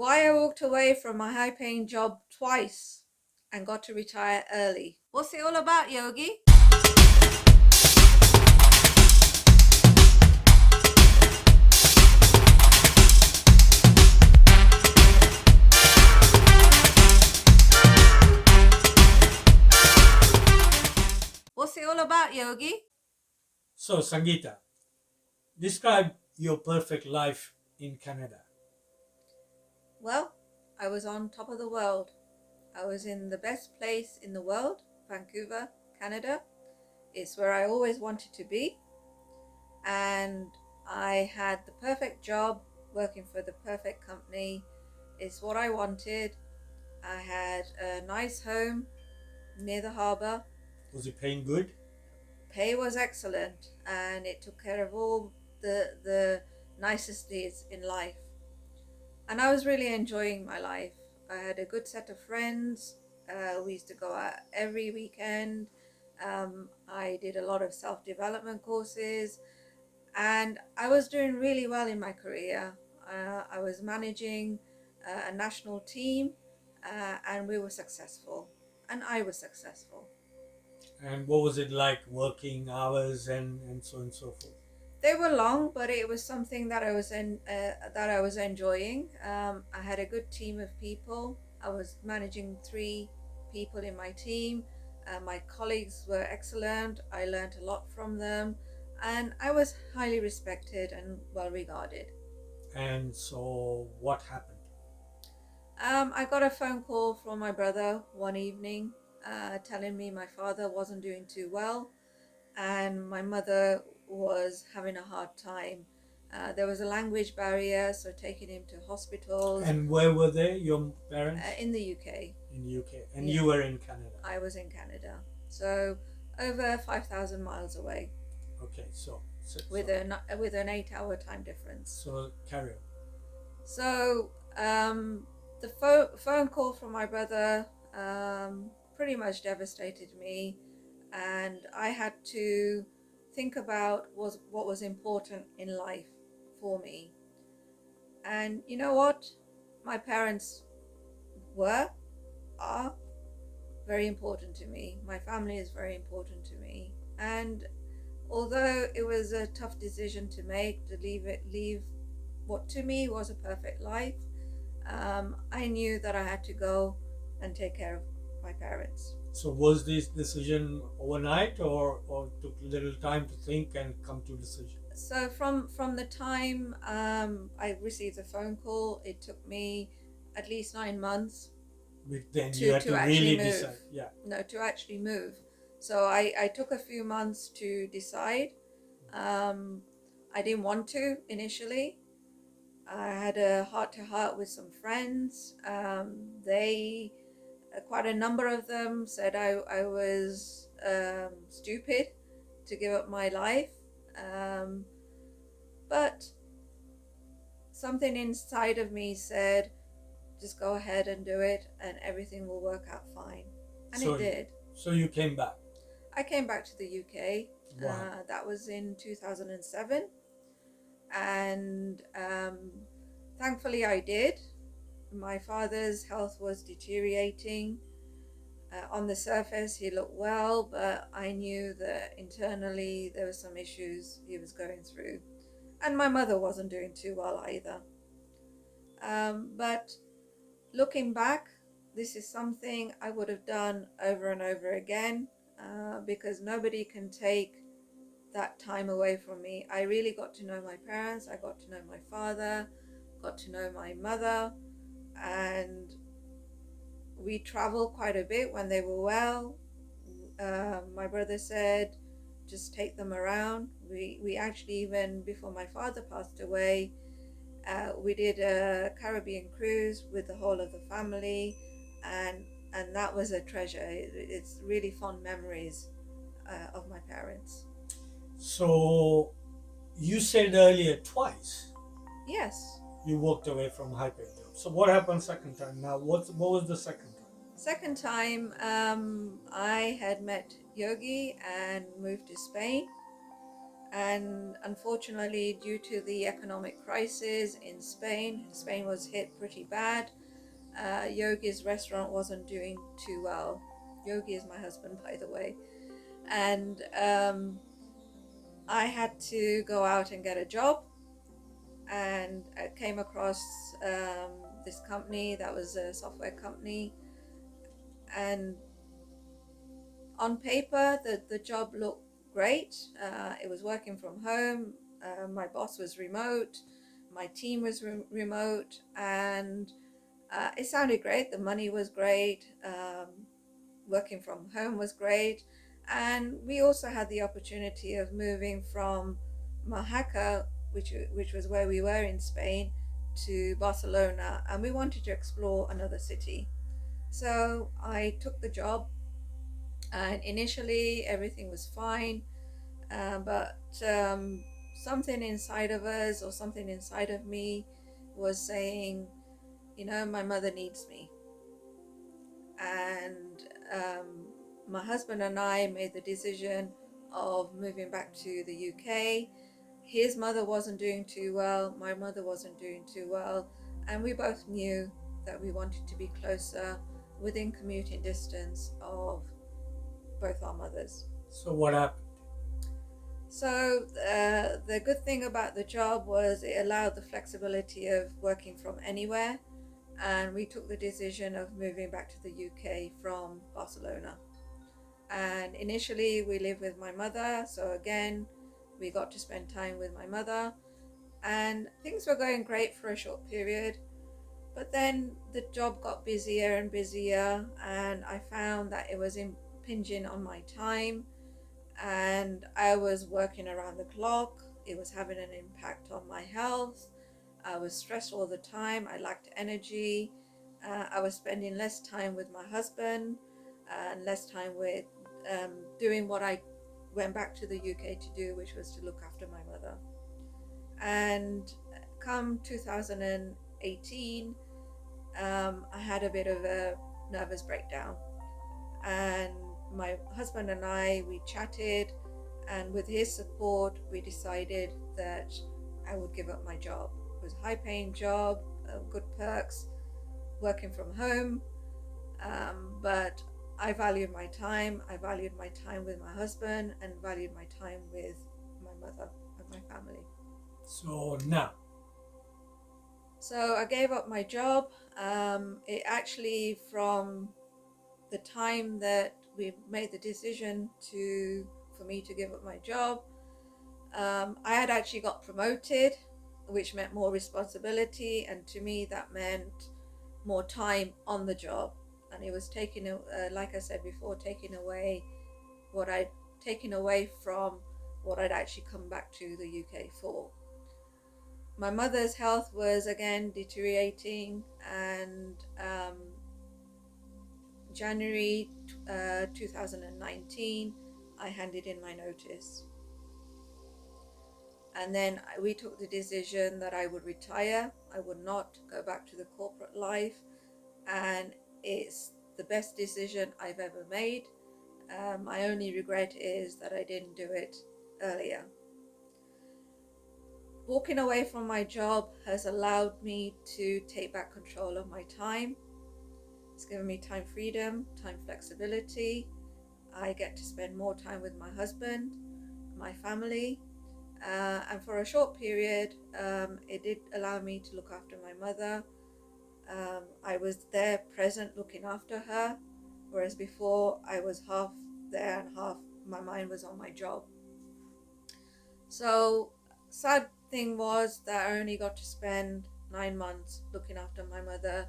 Why I walked away from my high-paying job twice and got to retire early. What's it all about, Yogi? What's it all about, Yogi? So, Sangeeta, describe your perfect life in Canada. Well, I was on top of the world. I was in the best place in the world, Vancouver, Canada. It's where I always wanted to be. And I had the perfect job working for the perfect company. It's what I wanted. I had a nice home near the harbour. Was it paying good? Pay was excellent, and it took care of all the niceties in life. And I was really enjoying my life. I had a good set of friends. We used to go out every weekend. I did a lot of self-development courses, and I was doing really well in my career. I was managing a national team, and we were successful, and I was successful. And what was it like working hours and so on and so forth? They were long, but it was something that I was enjoying. I had a good team of people. I was managing 3 people in my team. My colleagues were excellent. I learned a lot from them, and I was highly respected and well regarded. And so what happened? I got a phone call from my brother one evening telling me my father wasn't doing too well and my mother was having a hard time. There was a language barrier, so taking him to hospitals. And where were they, your parents? In the UK. In the UK. And Yeah. you were in Canada? I was in Canada. So over 5,000 miles away. Okay, so with an 8-hour time difference. So carry on. So the phone call from my brother pretty much devastated me, and I had to think about what was important in life for me. And you know what? My parents are very important to me. My family is very important to me. And although it was a tough decision to make, to leave what to me was a perfect life, I knew that I had to go and take care of my parents. So was this decision overnight or took a little time to think and come to a decision? So from the time I received the phone call, it took me at least 9 months then you had to really move. decide. Yeah. No, to actually move. So I took a few months to decide. I didn't want to initially. I had a heart-to-heart with some friends. They, quite a number of them, said I was stupid to give up my life. But something inside of me said, just go ahead and do it and everything will work out fine. And it did. So you came back? I came back to the UK. Wow. That was in 2007. And thankfully I did. My father's health was deteriorating. On the surface he looked well, but I knew that internally there were some issues he was going through. And my mother wasn't doing too well either. But looking back, this is something I would have done over and over again, because nobody can take that time away from me. I really got to know my parents, I got to know my father, got to know my mother, and we traveled quite a bit when they were well. My brother said, just take them around. We actually, even before my father passed away, we did a Caribbean cruise with the whole of the family, and that was a treasure. It's really fond memories of my parents. So you said earlier twice. Yes. You walked away from high-paying job. So what happened second time? Now what was the second time? Second time, I had met Yogi and moved to Spain. And unfortunately, due to the economic crisis in Spain was hit pretty bad. Yogi's restaurant wasn't doing too well. Yogi is my husband, by the way. And I had to go out and get a job, and I came across this company that was a software company, and on paper the job looked great. It was working from home, my boss was remote, my team was remote, and it sounded great. The money was great, working from home was great, and we also had the opportunity of moving from Oaxaca, which was where we were in Spain, to Barcelona, and we wanted to explore another city. So I took the job, and initially everything was fine, but something inside of us, or something inside of me, was saying, you know, my mother needs me. And my husband and I made the decision of moving back to the UK. His mother wasn't doing too well, my mother wasn't doing too well, and we both knew that we wanted to be closer, within commuting distance of both our mothers. So what happened? So the good thing about the job was it allowed the flexibility of working from anywhere, and we took the decision of moving back to the UK from Barcelona. And initially we lived with my mother, so again we got to spend time with my mother, and things were going great for a short period. But then the job got busier and busier, and I found that it was impinging on my time, and I was working around the clock. It was having an impact on my health. I was stressed all the time. I lacked energy. I was spending less time with my husband and less time with doing what I went back to the UK to do, which was to look after my mother. And come 2018, I had a bit of a nervous breakdown, and my husband and we chatted, and with his support we decided that I would give up my job. It was a high paying job, good perks, working from home, but I valued my time. I valued my time with my husband, and valued my time with my mother and my family. So now, So I gave up my job. It actually, from the time that we made the decision for me to give up my job, I had actually got promoted, which meant more responsibility, and to me that meant more time on the job. And it was taking, like I said before, taking away from what I'd actually come back to the UK for. My mother's health was again deteriorating, and January 2019, I handed in my notice. And then we took the decision that I would retire. I would not go back to the corporate life, and it's the best decision I've ever made. My only regret is that I didn't do it earlier. Walking away from my job has allowed me to take back control of my time. It's given me time freedom, time flexibility. I get to spend more time with my husband, my family, and for a short period, it did allow me to look after my mother. I was there, present, looking after her, whereas before I was half there and half my mind was on my job. So sad thing was that I only got to spend 9 months looking after my mother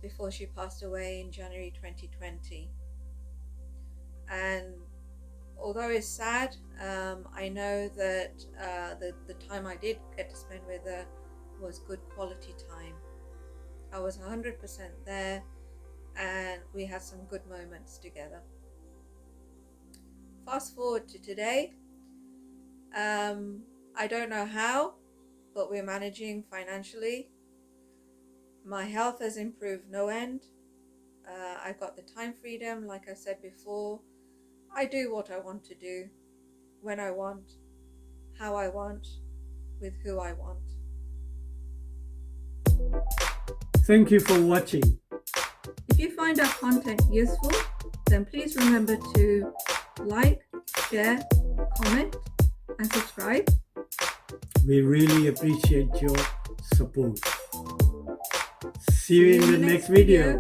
before she passed away in January 2020. And although it's sad, I know that the time I did get to spend with her was good quality time. I was 100% there, and we had some good moments together. Fast forward to today. I don't know how, but we're managing financially. My health has improved no end. I've got the time freedom, like I said before. I do what I want to do, when I want, how I want, with who I want. Thank you for watching. If you find our content useful, then please remember to like, share, comment, and subscribe. We really appreciate your support. See you in the next video.